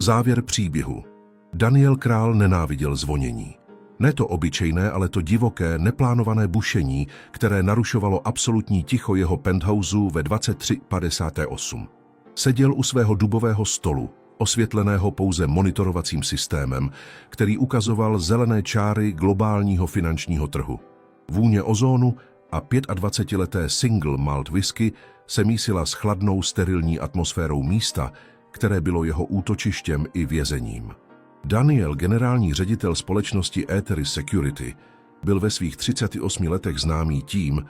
Závěr příběhu. Daniel Král nenáviděl zvonění. Ne to obyčejné, ale to divoké, neplánované bušení, které narušovalo absolutní ticho jeho penthouseu ve 2358. Seděl u svého dubového stolu, osvětleného pouze monitorovacím systémem, který ukazoval zelené čáry globálního finančního trhu. Vůně ozónu a 25leté single malt whisky se mísila s chladnou sterilní atmosférou místa, které bylo jeho útočištěm i vězením. Daniel, generální ředitel společnosti Eteris Security, byl ve svých 38 letech známý tím,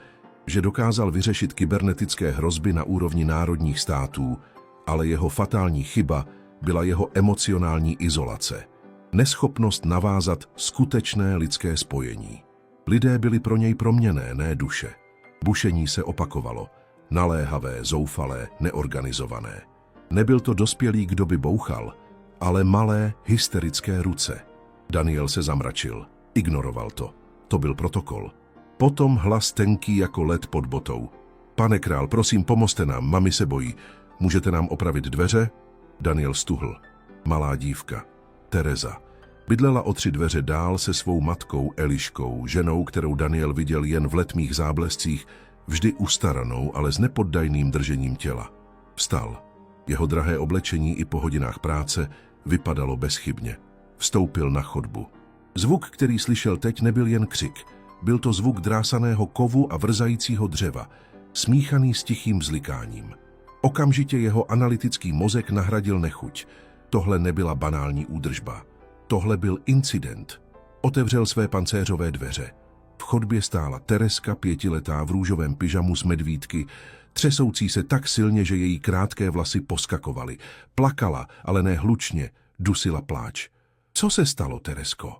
že dokázal vyřešit kybernetické hrozby na úrovni národních států, ale jeho fatální chyba byla jeho emocionální izolace. Neschopnost navázat skutečné lidské spojení. Lidé byli pro něj proměnné, ne duše. Bušení se opakovalo. Naléhavé, zoufalé, neorganizované. Nebyl to dospělý, kdo by bouchal, ale malé, hysterické ruce. Daniel se zamračil. Ignoroval to. To byl protokol. Potom hlas tenký jako led pod botou. Pane Král, prosím, pomozte nám, mami se bojí. Můžete nám opravit dveře? Daniel stuhl. Malá dívka, Tereza, bydlela o 3 dveře dál se svou matkou Eliškou, ženou, kterou Daniel viděl jen v letmých záblescích, vždy ustaranou, ale s nepoddajným držením těla. Vstal. Jeho drahé oblečení i po hodinách práce vypadalo bezchybně. Vstoupil na chodbu. Zvuk, který slyšel teď, nebyl jen křik. Byl to zvuk drásaného kovu a vrzajícího dřeva, smíchaný s tichým vzlikáním. Okamžitě jeho analytický mozek nahradil nechuť. Tohle nebyla banální údržba. Tohle byl incident. Otevřel své pancéřové dveře. V chodbě stála Tereska, 5letá v růžovém pyžamu z medvídky, třesoucí se tak silně, že její krátké vlasy poskakovaly. Plakala, ale ne hlučně, dusila pláč. Co se stalo, Teresko?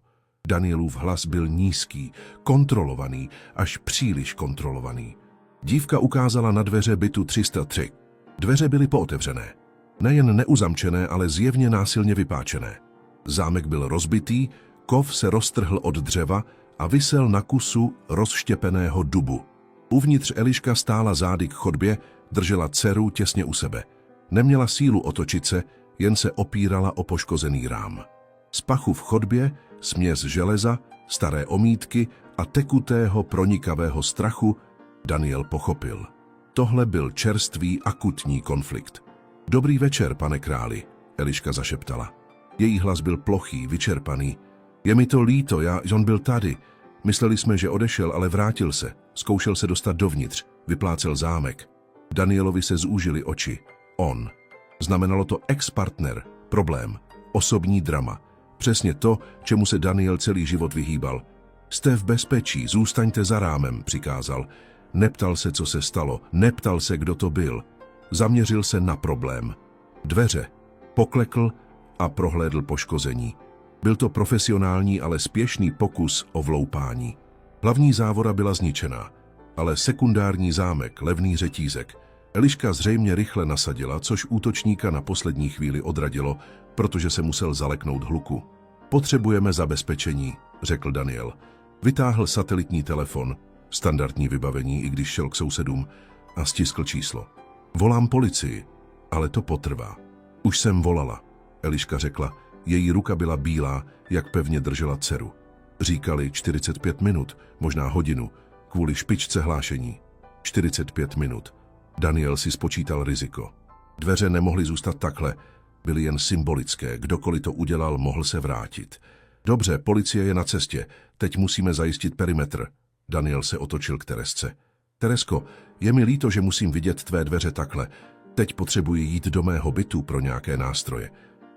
Danielův hlas byl nízký, kontrolovaný, až příliš kontrolovaný. Dívka ukázala na dveře bytu 303. Dveře byly pootevřené. Nejen neuzamčené, ale zjevně násilně vypáčené. Zámek byl rozbitý, kov se roztrhl od dřeva a visel na kusu rozštěpeného dubu. Uvnitř Eliška stála zády k chodbě, držela dceru těsně u sebe. Neměla sílu otočit se, jen se opírala o poškozený rám. Z pachu v chodbě směs železa, staré omítky a tekutého pronikavého strachu Daniel pochopil. Tohle byl čerstvý akutní konflikt. Dobrý večer, pane králi, Eliška zašeptala. Její hlas byl plochý, vyčerpaný. Je mi to líto, on byl tady. Mysleli jsme, že odešel, ale vrátil se. Zkoušel se dostat dovnitř, vyplácel zámek. Danielovi se zúžily oči. On. Znamenalo to ex-partner, problém, osobní drama. Přesně to, čemu se Daniel celý život vyhýbal. Jste v bezpečí, zůstaňte za rámem, přikázal. Neptal se, co se stalo, neptal se, kdo to byl. Zaměřil se na problém. Dveře. Poklekl a prohlédl poškození. Byl to profesionální, ale spěšný pokus o vloupání. Hlavní závora byla zničená, ale sekundární zámek, levný řetízek. Eliška zřejmě rychle nasadila, což útočníka na poslední chvíli odradilo, protože se musel zaleknout hluku. Potřebujeme zabezpečení, řekl Daniel. Vytáhl satelitní telefon, standardní vybavení, i když šel k sousedům, a stiskl číslo. Volám policii, ale to potrvá. Už jsem volala, Eliška řekla. Její ruka byla bílá, jak pevně držela dceru. Říkali 45 minut, možná hodinu, kvůli špičce hlášení. 45 minut. Daniel si spočítal riziko. Dveře nemohly zůstat takhle, byly jen symbolické, kdokoliv to udělal, mohl se vrátit. Dobře, policie je na cestě, teď musíme zajistit perimetr. Daniel se otočil k Teresce. Teresko, je mi líto, že musím vidět tvé dveře takhle. Teď potřebuji jít do mého bytu pro nějaké nástroje.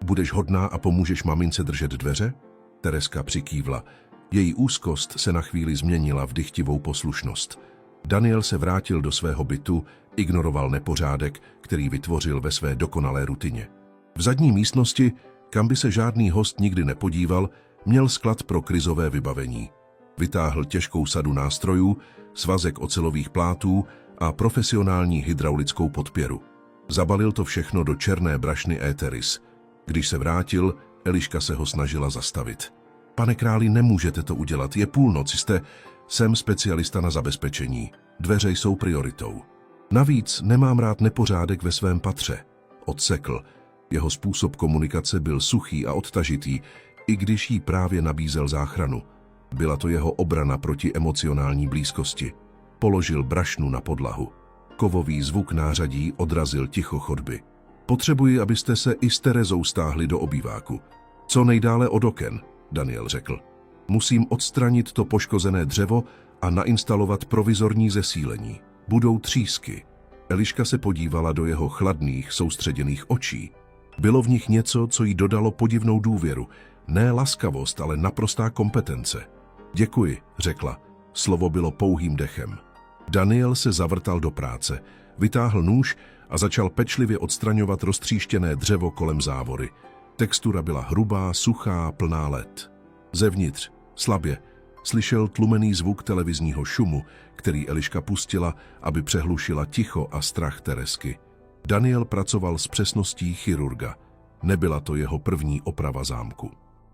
Budeš hodná a pomůžeš mamince držet dveře? Tereska přikývla. Její úzkost se na chvíli změnila v dychtivou poslušnost. Daniel se vrátil do svého bytu, ignoroval nepořádek, který vytvořil ve své dokonalé rutině. V zadní místnosti, kam by se žádný host nikdy nepodíval, měl sklad pro krizové vybavení. Vytáhl těžkou sadu nástrojů, svazek ocelových plátů a profesionální hydraulickou podpěru. Zabalil to všechno do černé brašny Eteris. Když se vrátil, Eliška se ho snažila zastavit. Pane králi, nemůžete to udělat, je půlnoc, jsem specialista na zabezpečení. Dveře jsou prioritou. Navíc nemám rád nepořádek ve svém patře. Odsekl. Jeho způsob komunikace byl suchý a odtažitý, i když jí právě nabízel záchranu. Byla to jeho obrana proti emocionální blízkosti. Položil brašnu na podlahu. Kovový zvuk nářadí odrazil ticho chodby. Potřebuji, abyste se i s Terezou stáhli do obýváku. Co nejdále od oken, Daniel řekl. Musím odstranit to poškozené dřevo a nainstalovat provizorní zesílení. Budou třísky. Eliška se podívala do jeho chladných, soustředěných očí. Bylo v nich něco, co jí dodalo podivnou důvěru. Ne laskavost, ale naprostá kompetence. Děkuji, řekla. Slovo bylo pouhým dechem. Daniel se zavrtal do práce, vytáhl nůž a začal pečlivě odstraňovat roztříštěné dřevo kolem závory. Textura byla hrubá, suchá, plná let. Zevnitř, slabě, slyšel tlumený zvuk televizního šumu, který Eliška pustila, aby přehlušila ticho a strach Teresky. Daniel pracoval s přesností chirurga. Nebyla to jeho první oprava zámku.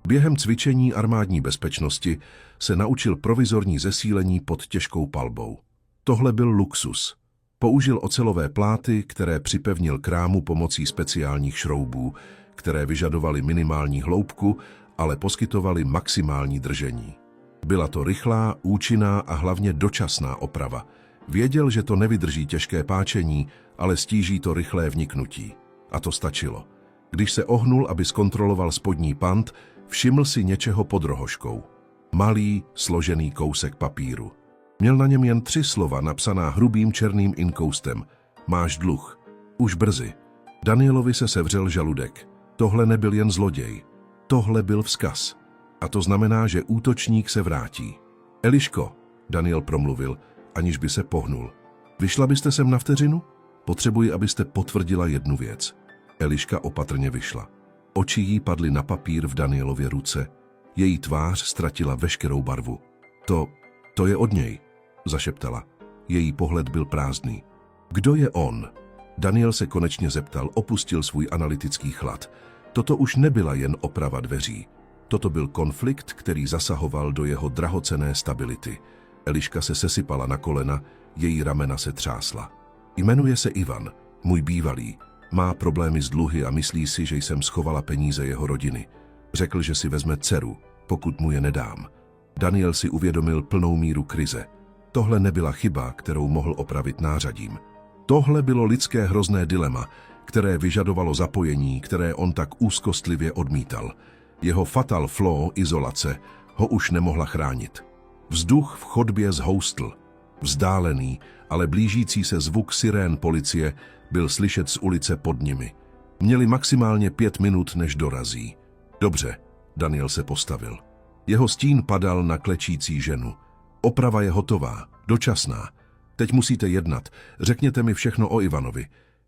Během cvičení armádní bezpečnosti se naučil provizorní zesílení pod těžkou palbou. Tohle byl luxus. Použil ocelové pláty, které připevnil k rámu pomocí speciálních šroubů, které vyžadovaly minimální hloubku, ale poskytovaly maximální držení. Byla to rychlá, účinná a hlavně dočasná oprava. Věděl, že to nevydrží těžké páčení, ale stíží to rychlé vniknutí. A to stačilo. Když se ohnul, aby zkontroloval spodní pant, všiml si něčeho pod rohožkou. Malý, složený kousek papíru. Měl na něm jen 3 slova napsaná hrubým černým inkoustem. Máš dluh. Už brzy. Danielovi se sevřel žaludek. Tohle nebyl jen zloděj. Tohle byl vzkaz. A to znamená, že útočník se vrátí. Eliško, Daniel promluvil, aniž by se pohnul. Vyšla byste sem na vteřinu? Potřebuji, abyste potvrdila jednu věc. Eliška opatrně vyšla. Oči jí padly na papír v Danielově ruce. Její tvář ztratila veškerou barvu. To je od něj, zašeptala. Její pohled byl prázdný. Kdo je on? Daniel se konečně zeptal, opustil svůj analytický chlad. Toto už nebyla jen oprava dveří. Toto byl konflikt, který zasahoval do jeho drahocenné stability. Eliška se sesypala na kolena, její ramena se třásla. Jmenuje se Ivan, můj bývalý. Má problémy s dluhy a myslí si, že jsem schovala peníze jeho rodiny. Řekl, že si vezme dceru, pokud mu je nedám. Daniel si uvědomil plnou míru krize. Tohle nebyla chyba, kterou mohl opravit nářadím. Tohle bylo lidské hrozné dilema, které vyžadovalo zapojení, které on tak úzkostlivě odmítal. Jeho fatal flaw, izolace, ho už nemohla chránit. Vzduch v chodbě zhoustl. Vzdálený, ale blížící se zvuk sirén policie byl slyšet z ulice pod nimi. Měli maximálně 5 minut, než dorazí. Dobře, Daniel se postavil. Jeho stín padal na klečící ženu. Oprava je hotová, dočasná. Teď musíte jednat. Řekněte mi všechno o Ivanovi.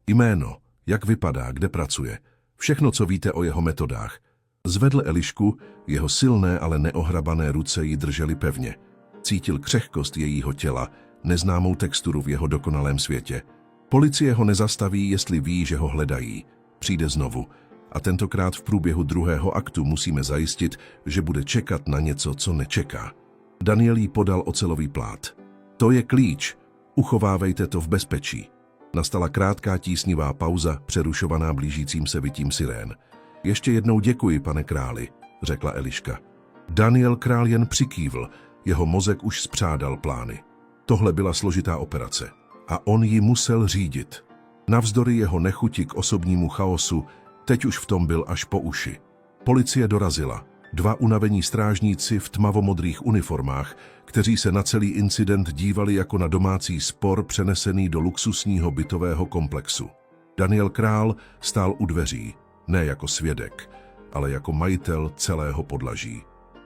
Jméno, jak vypadá, kde pracuje. Všechno, co víte o jeho metodách. Zvedl Elišku, jeho silné, ale neohrabané ruce ji držely pevně. Cítil křehkost jejího těla, neznámou texturu v jeho dokonalém světě. Policie ho nezastaví, jestli ví, že ho hledají. Přijde znovu. A tentokrát v průběhu 2. aktu musíme zajistit, že bude čekat na něco, co nečeká. Daniel jí podal ocelový plát. To je klíč. Uchovávejte to v bezpečí. Nastala krátká tísnivá pauza, přerušovaná blížícím se vytím sirén. Ještě jednou děkuji, pane králi, řekla Eliška. Daniel Král jen přikývl, jeho mozek už spřádal plány. Tohle byla složitá operace a on ji musel řídit. Navzdory jeho nechuti k osobnímu chaosu, teď už v tom byl až po uši. Policie dorazila. 2 unavení strážníci v tmavomodrých uniformách, kteří se na celý incident dívali jako na domácí spor přenesený do luxusního bytového komplexu. Daniel Král stál u dveří, ne jako svědek, ale jako majitel celého podlaží.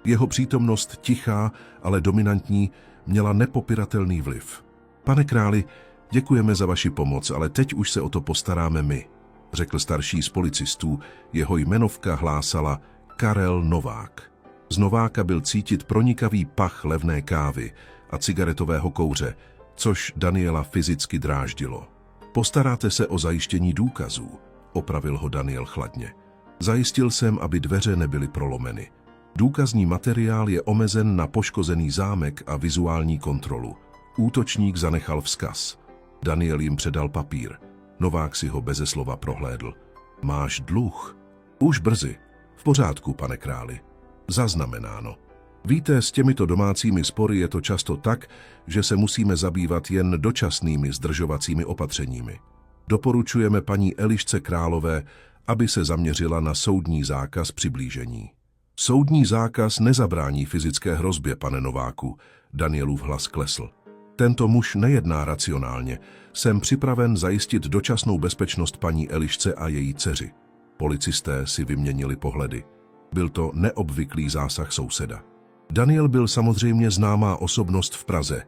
Jeho přítomnost tichá, ale dominantní, měla nepopiratelný vliv. Pane králi, děkujeme za vaši pomoc, ale teď už se o to postaráme my, řekl starší z policistů, jeho jmenovka hlásala Karel Novák. Z Nováka byl cítit pronikavý pach levné kávy a cigaretového kouře, což Daniela fyzicky dráždilo. Postaráte se o zajištění důkazů, opravil ho Daniel chladně. Zajistil jsem, aby dveře nebyly prolomeny. Důkazní materiál je omezen na poškozený zámek a vizuální kontrolu. Útočník zanechal vzkaz. Daniel jim předal papír. Novák si ho beze slova prohlédl. Máš dluh. Už brzy. V pořádku, pane králi. Zaznamenáno. Víte, s těmito domácími spory je to často tak, že se musíme zabývat jen dočasnými zdržovacími opatřeními. Doporučujeme paní Elišce Králové, aby se zaměřila na soudní zákaz přiblížení. Soudní zákaz nezabrání fyzické hrozbě, pane Nováku, Danielův hlas klesl. Tento muž nejedná racionálně. Jsem připraven zajistit dočasnou bezpečnost paní Elišce a její dceři. Policisté si vyměnili pohledy. Byl to neobvyklý zásah souseda. Daniel byl samozřejmě známá osobnost v Praze.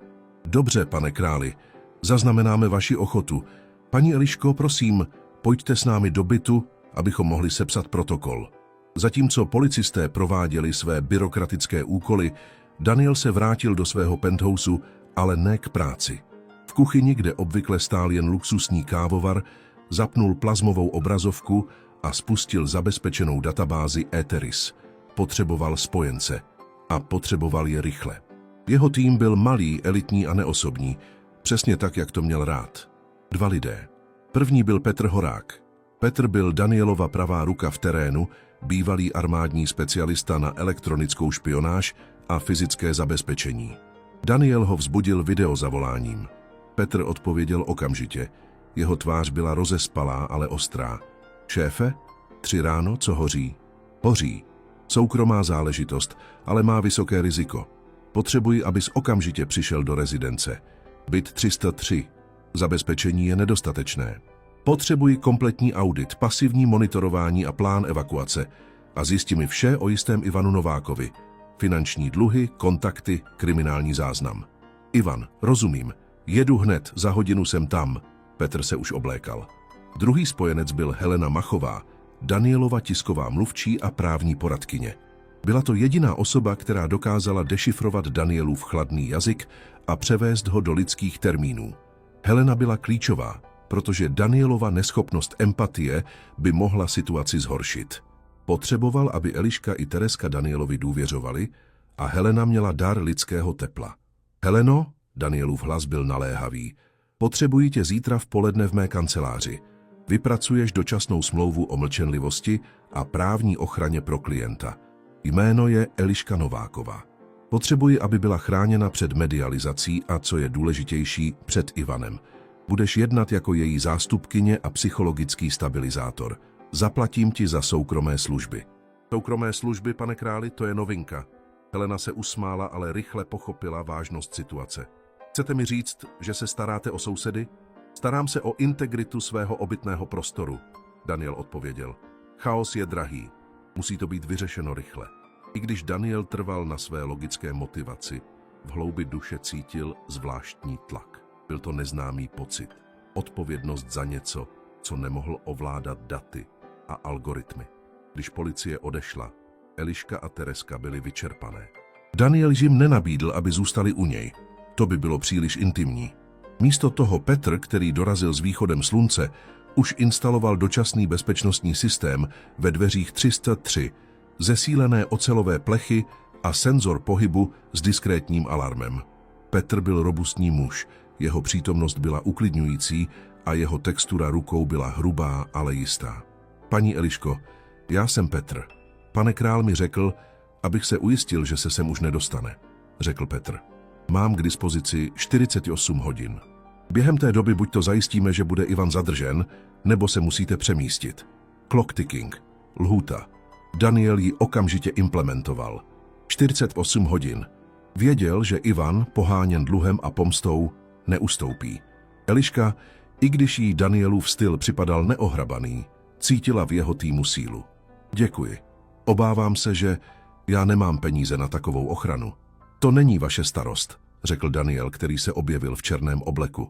Dobře, pane králi, zaznamenáme vaši ochotu. Paní Eliško, prosím, pojďte s námi do bytu, abychom mohli sepsat protokol. Zatímco policisté prováděli své byrokratické úkoly, Daniel se vrátil do svého penthouseu, ale ne k práci. V kuchyni, kde obvykle stál jen luxusní kávovar, zapnul plazmovou obrazovku a spustil zabezpečenou databázi Eteris. Potřeboval spojence. A potřeboval je rychle. Jeho tým byl malý, elitní a neosobní, přesně tak, jak to měl rád. 2 lidé. První byl Petr Horák. Petr byl Danielova pravá ruka v terénu, bývalý armádní specialista na elektronickou špionáž a fyzické zabezpečení. Daniel ho vzbudil videozavoláním. Petr odpověděl okamžitě. Jeho tvář byla rozespalá, ale ostrá. Šéfe? 3 ráno, co hoří? Hoří. Soukromá záležitost, ale má vysoké riziko. Potřebuji, abys okamžitě přišel do rezidence. Byt 303. Zabezpečení je nedostatečné. Potřebuji kompletní audit, pasivní monitorování a plán evakuace. A zjistí mi vše o jistém Ivanu Novákovi. Finanční dluhy, kontakty, kriminální záznam. Ivan, rozumím. Jedu hned, za hodinu jsem tam. Petr se už oblékal. Druhý spojenec byl Helena Machová, Danielova tisková mluvčí a právní poradkyně. Byla to jediná osoba, která dokázala dešifrovat Danielův chladný jazyk a převést ho do lidských termínů. Helena byla klíčová, protože Danielova neschopnost empatie by mohla situaci zhoršit. Potřeboval, aby Eliška i Tereska Danielovi důvěřovali a Helena měla dar lidského tepla. Heleno, Danielův hlas byl naléhavý, potřebuji tě zítra v poledne v mé kanceláři. Vypracuješ dočasnou smlouvu o mlčenlivosti a právní ochraně pro klienta. Jméno je Eliška Nováková. Potřebuji, aby byla chráněna před medializací a, co je důležitější, před Ivanem. Budeš jednat jako její zástupkyně a psychologický stabilizátor. Zaplatím ti za soukromé služby. Soukromé služby, pane králi, to je novinka. Helena se usmála, ale rychle pochopila vážnost situace. Chcete mi říct, že se staráte o sousedy? Starám se o integritu svého obytného prostoru, Daniel odpověděl. Chaos je drahý. Musí to být vyřešeno rychle. I když Daniel trval na své logické motivaci, v hloubi duše cítil zvláštní tlak. Byl to neznámý pocit. Odpovědnost za něco, co nemohl ovládat daty a algoritmy. Když policie odešla, Eliška a Tereska byly vyčerpané. Daniel jim nenabídl, aby zůstali u něj. To by bylo příliš intimní. Místo toho Petr, který dorazil s východem slunce, už instaloval dočasný bezpečnostní systém ve dveřích 303, zesílené ocelové plechy a senzor pohybu s diskrétním alarmem. Petr byl robustní muž, jeho přítomnost byla uklidňující a jeho textura rukou byla hrubá, ale jistá. Paní Eliško, já jsem Petr. Pane král mi řekl, abych se ujistil, že se sem už nedostane, řekl Petr. Mám k dispozici 48 hodin. Během té doby buď to zajistíme, že bude Ivan zadržen, nebo se musíte přemístit. Clock ticking. Lhůta. Daniel ji okamžitě implementoval. 48 hodin. Věděl, že Ivan, poháněn dluhem a pomstou, neustoupí. Eliška, i když jí Danielův styl připadal neohrabaný, cítila v jeho týmu sílu. Děkuji. Obávám se, že já nemám peníze na takovou ochranu. To není vaše starost, řekl Daniel, který se objevil v černém obleku.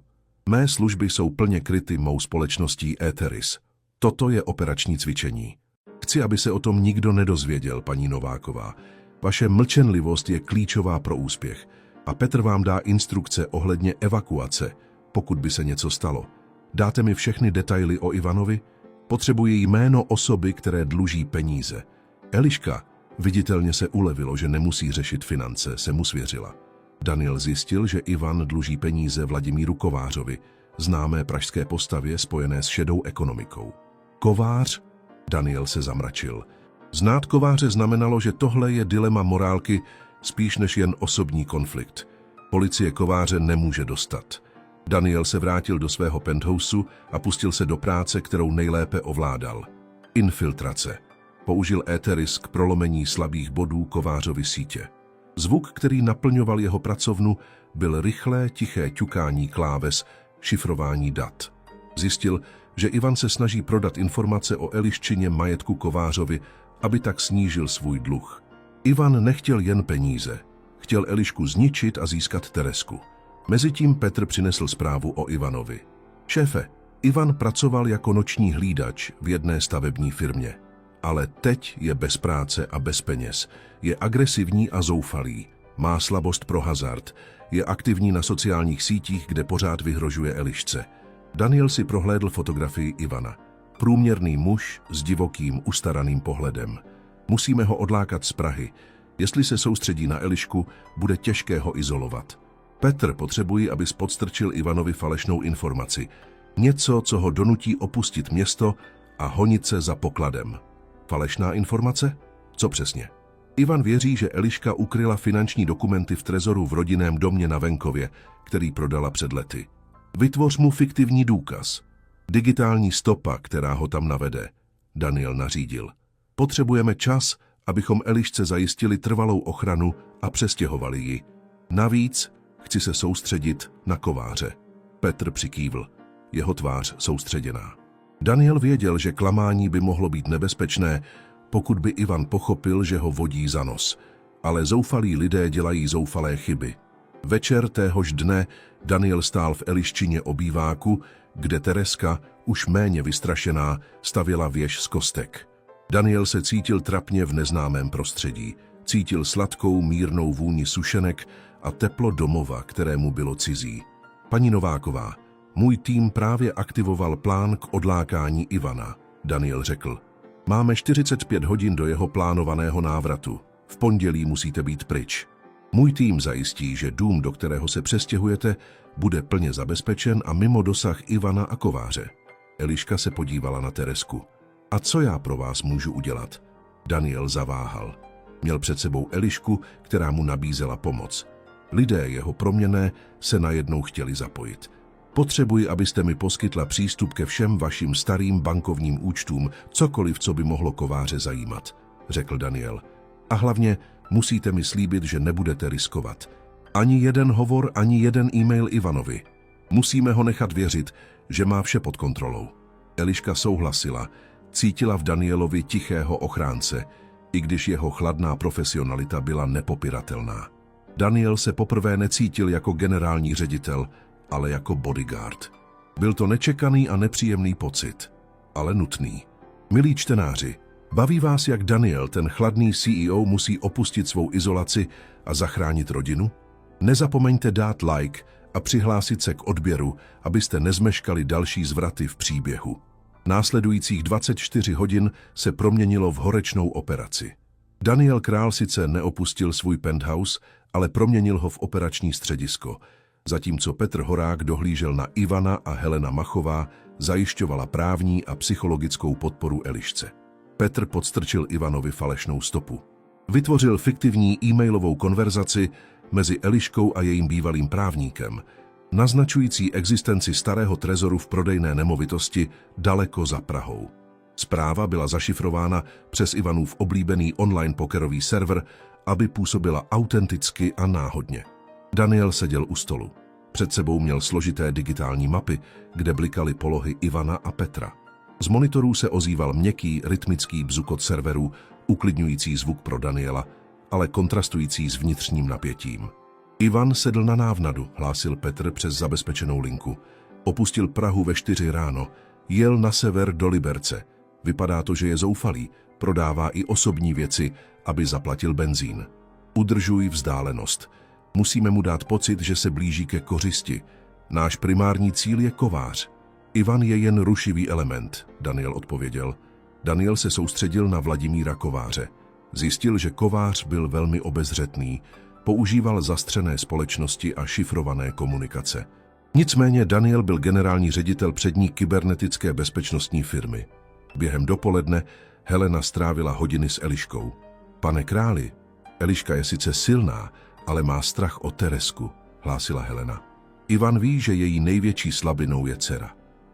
Mé služby jsou plně kryty mou společností Eteris. Toto je operační cvičení. Chci, aby se o tom nikdo nedozvěděl, paní Nováková. Vaše mlčenlivost je klíčová pro úspěch a Petr vám dá instrukce ohledně evakuace, pokud by se něco stalo. Dáte mi všechny detaily o Ivanovi? Potřebuji jméno osoby, které dluží peníze. Eliška, viditelně se ulevilo, že nemusí řešit finance, se mu svěřila. Daniel zjistil, že Ivan dluží peníze Vladimíru Kovářovi, známé pražské postavě spojené s šedou ekonomikou. Kovář, Daniel se zamračil. Znát kováře znamenalo, že tohle je dilema morálky spíš než jen osobní konflikt. Policie kováře nemůže dostat. Daniel se vrátil do svého penthouseu a pustil se do práce, kterou nejlépe ovládal. Infiltrace. Použil éteris k prolomení slabých bodů kovářovy sítě. Zvuk, který naplňoval jeho pracovnu, byl rychlé, tiché ťukání kláves, šifrování dat. Zjistil, že Ivan se snaží prodat informace o Eliščině majetku kovářovi, aby tak snížil svůj dluh. Ivan nechtěl jen peníze. Chtěl Elišku zničit a získat Teresku. Mezitím Petr přinesl zprávu o Ivanovi. Šéfe, Ivan pracoval jako noční hlídač v jedné stavební firmě. Ale teď je bez práce a bez peněz. Je agresivní a zoufalý. Má slabost pro hazard. Je aktivní na sociálních sítích, kde pořád vyhrožuje Elišce. Daniel si prohlédl fotografii Ivana. Průměrný muž s divokým, ustaraným pohledem. Musíme ho odlákat z Prahy. Jestli se soustředí na Elišku, bude těžké ho izolovat. Petr potřebuje, aby podstrčil Ivanovi falešnou informaci. Něco, co ho donutí opustit město a honit se za pokladem. Falešná informace? Co přesně? Ivan věří, že Eliška ukryla finanční dokumenty v trezoru v rodinném domě na venkově, který prodala před lety. Vytvoř mu fiktivní důkaz. Digitální stopa, která ho tam navede. Daniel nařídil. Potřebujeme čas, abychom Elišce zajistili trvalou ochranu a přestěhovali ji. Navíc chci se soustředit na kováře. Petr přikývl. Jeho tvář soustředěná. Daniel věděl, že klamání by mohlo být nebezpečné, pokud by Ivan pochopil, že ho vodí za nos. Ale zoufalí lidé dělají zoufalé chyby. Večer téhož dne Daniel stál v Eliščině obýváku, kde Tereska, už méně vystrašená, stavěla věž z kostek. Daniel se cítil trapně v neznámém prostředí. Cítil sladkou, mírnou vůni sušenek a teplo domova, kterému bylo cizí. Paní Nováková, můj tým právě aktivoval plán k odlákání Ivana, Daniel řekl. Máme 45 hodin do jeho plánovaného návratu. V pondělí musíte být pryč. Můj tým zajistí, že dům, do kterého se přestěhujete, bude plně zabezpečen a mimo dosah Ivana a kováře. Eliška se podívala na Teresku. A co já pro vás můžu udělat? Daniel zaváhal. Měl před sebou Elišku, která mu nabízela pomoc. Lidé jeho proměnné se najednou chtěli zapojit. Potřebuji, abyste mi poskytla přístup ke všem vašim starým bankovním účtům, cokoliv, co by mohlo kováře zajímat, řekl Daniel. A hlavně musíte mi slíbit, že nebudete riskovat. Ani jeden hovor, ani jeden e-mail Ivanovi. Musíme ho nechat věřit, že má vše pod kontrolou. Eliška souhlasila, cítila v Danielovi tichého ochránce, i když jeho chladná profesionalita byla nepopiratelná. Daniel se poprvé necítil jako generální ředitel, ale jako bodyguard. Byl to nečekaný a nepříjemný pocit, ale nutný. Milí čtenáři, baví vás, jak Daniel, ten chladný CEO, musí opustit svou izolaci a zachránit rodinu? Nezapomeňte dát like a přihlásit se k odběru, abyste nezmeškali další zvraty v příběhu. Následujících 24 hodin se proměnilo v horečnou operaci. Daniel Král sice neopustil svůj penthouse, ale proměnil ho v operační středisko, zatímco Petr Horák dohlížel na Ivana a Helena Machová zajišťovala právní a psychologickou podporu Elišce. Petr podstrčil Ivanovi falešnou stopu. Vytvořil fiktivní e-mailovou konverzaci mezi Eliškou a jejím bývalým právníkem, naznačující existenci starého trezoru v prodejné nemovitosti daleko za Prahou. Zpráva byla zašifrována přes Ivanův oblíbený online pokerový server, aby působila autenticky a náhodně. Daniel seděl u stolu. Před sebou měl složité digitální mapy, kde blikaly polohy Ivana a Petra. Z monitorů se ozýval měkký, rytmický bzukot serverů, uklidňující zvuk pro Daniela, ale kontrastující s vnitřním napětím. Ivan sedl na návnadu, hlásil Petr přes zabezpečenou linku. Opustil Prahu ve 4 ráno, jel na sever do Liberce. Vypadá to, že je zoufalý, prodává i osobní věci, aby zaplatil benzín. Udržuj vzdálenost. Musíme mu dát pocit, že se blíží ke kořisti. Náš primární cíl je kovář. Ivan je jen rušivý element, Daniel odpověděl. Daniel se soustředil na Vladimíra Kováře. Zjistil, že kovář byl velmi obezřetný, používal zastřené společnosti a šifrované komunikace. Nicméně Daniel byl generální ředitel přední kybernetické bezpečnostní firmy. Během dopoledne Helena strávila hodiny s Eliškou. Pane králi, Eliška je sice silná, ale má strach o Teresku, hlásila Helena. Ivan ví, že její největší slabinou je dcera.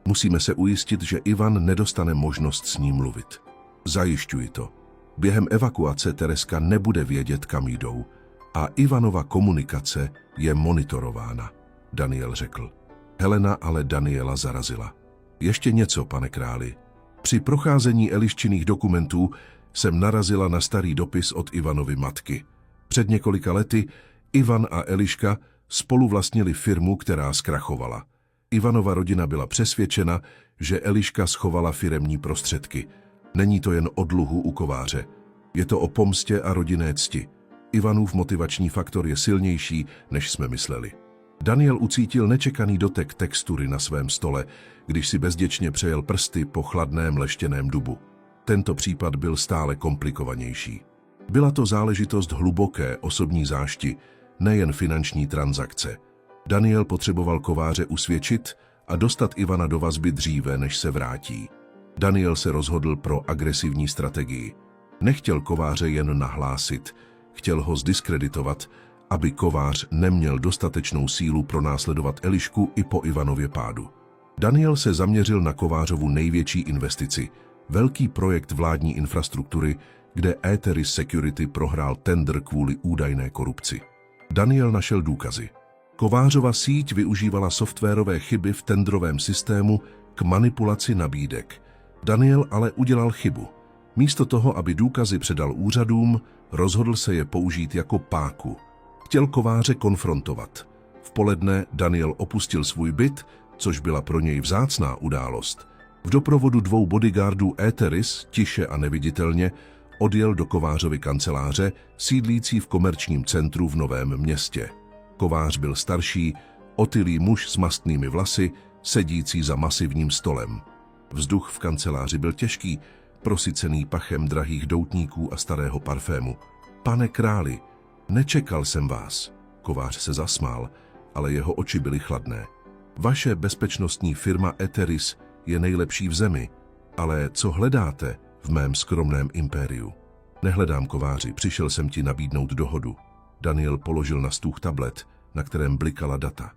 Musíme se ujistit, že Ivan nedostane možnost s ní mluvit. Zajišťuji to. Během evakuace Tereska nebude vědět, kam jdou a Ivanova komunikace je monitorována, Daniel řekl. Helena ale Daniela zarazila. Ještě něco, pane králi. Při procházení Eliščiných dokumentů jsem narazila na starý dopis od Ivanovy matky. Před několika lety Ivan a Eliška spolu vlastnili firmu, která zkrachovala. Ivanova rodina byla přesvědčena, že Eliška schovala firemní prostředky. Není to jen o dluhu u kováře. Je to o pomstě a rodinné cti. Ivanův motivační faktor je silnější, než jsme mysleli. Daniel ucítil nečekaný dotek textury na svém stole, když si bezděčně přejel prsty po chladném leštěném dubu. Tento případ byl stále komplikovanější. Byla to záležitost hluboké osobní zášti, nejen finanční transakce. Daniel potřeboval kováře usvědčit a dostat Ivana do vazby dříve, než se vrátí. Daniel se rozhodl pro agresivní strategii. Nechtěl kováře jen nahlásit, chtěl ho zdiskreditovat, aby kovář neměl dostatečnou sílu pronásledovat Elišku i po Ivanově pádu. Daniel se zaměřil na kovářovu největší investici, velký projekt vládní infrastruktury, kde Eteris Security prohrál tendr kvůli údajné korupci. Daniel našel důkazy. Kovářova síť využívala softwarové chyby v tendrovém systému k manipulaci nabídek. Daniel ale udělal chybu. Místo toho, aby důkazy předal úřadům, rozhodl se je použít jako páku. Chtěl kováře konfrontovat. V poledne Daniel opustil svůj byt, což byla pro něj vzácná událost. V doprovodu 2 bodyguardů Eteris, tiše a neviditelně, odjel do kovářovy kanceláře, sídlící v komerčním centru v Novém Městě. Kovář byl starší, otylý muž s mastnými vlasy, sedící za masivním stolem. Vzduch v kanceláři byl těžký, prosycený pachem drahých doutníků a starého parfému. Pane králi, nečekal jsem vás. Kovář se zasmál, ale jeho oči byly chladné. Vaše bezpečnostní firma Eteris je nejlepší v zemi, ale co hledáte v mém skromném impériu? Nehledám, kováři, přišel jsem ti nabídnout dohodu. Daniel položil na stůl tablet, na kterém blikala data.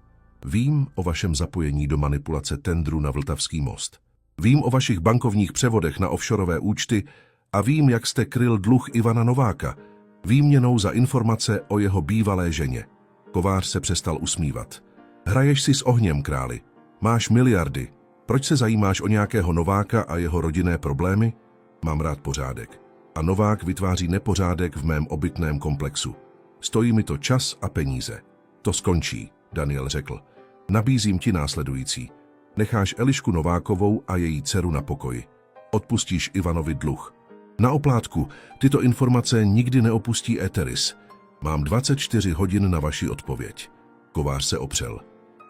Vím o vašem zapojení do manipulace tendru na Vltavský most. Vím o vašich bankovních převodech na offshoreové účty a vím, jak jste kryl dluh Ivana Nováka, výměnou za informace o jeho bývalé ženě. Kovář se přestal usmívat. Hraješ si s ohněm, králi. Máš miliardy. Proč se zajímáš o nějakého Nováka a jeho rodinné problémy? Mám rád pořádek. A Novák vytváří nepořádek v mém obytném komplexu. Stojí mi to čas a peníze. To skončí, Daniel řekl. Nabízím ti následující. Necháš Elišku Novákovou a její dceru na pokoji. Odpustíš Ivanovi dluh. Na oplátku, tyto informace nikdy neopustí Eteris. Mám 24 hodin na vaši odpověď. Kovář se opřel.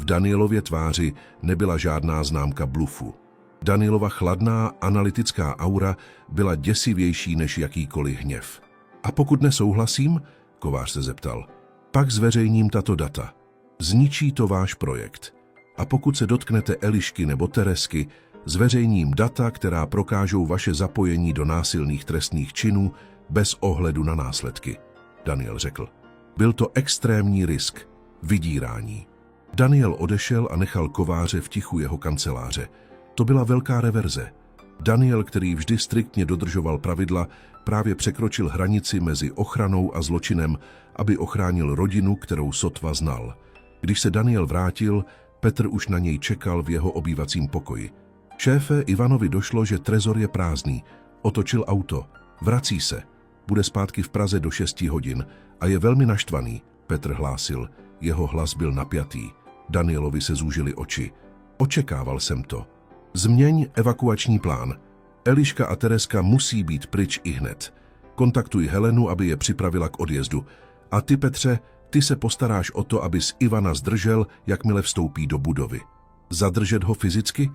V Danielově tváři nebyla žádná známka blufu. Danielova chladná, analytická aura byla děsivější než jakýkoliv hněv. A pokud nesouhlasím, Kovář se zeptal, pak zveřejním tato data. Zničí to váš projekt. A pokud se dotknete Elišky nebo Teresky, zveřejním data, která prokážou vaše zapojení do násilných trestných činů bez ohledu na následky, Daniel řekl. Byl to extrémní risk, vydírání. Daniel odešel a nechal kováře v tichu jeho kanceláře. To byla velká reverze. Daniel, který vždy striktně dodržoval pravidla, právě překročil hranici mezi ochranou a zločinem, aby ochránil rodinu, kterou sotva znal. Když se Daniel vrátil, Petr už na něj čekal v jeho obývacím pokoji. Šéfe, Ivanovi došlo, že trezor je prázdný. Otočil auto. Vrací se. Bude zpátky v Praze do 6 hodin a je velmi naštvaný, Petr hlásil. Jeho hlas byl napjatý. Danielovi se zúžily oči. Očekával jsem to. Změň evakuační plán. Eliška a Tereska musí být pryč ihned. Kontaktuj Helenu, aby je připravila k odjezdu. A ty, Petře, ty se postaráš o to, abys Ivana zdržel, jakmile vstoupí do budovy. Zadržet ho fyzicky?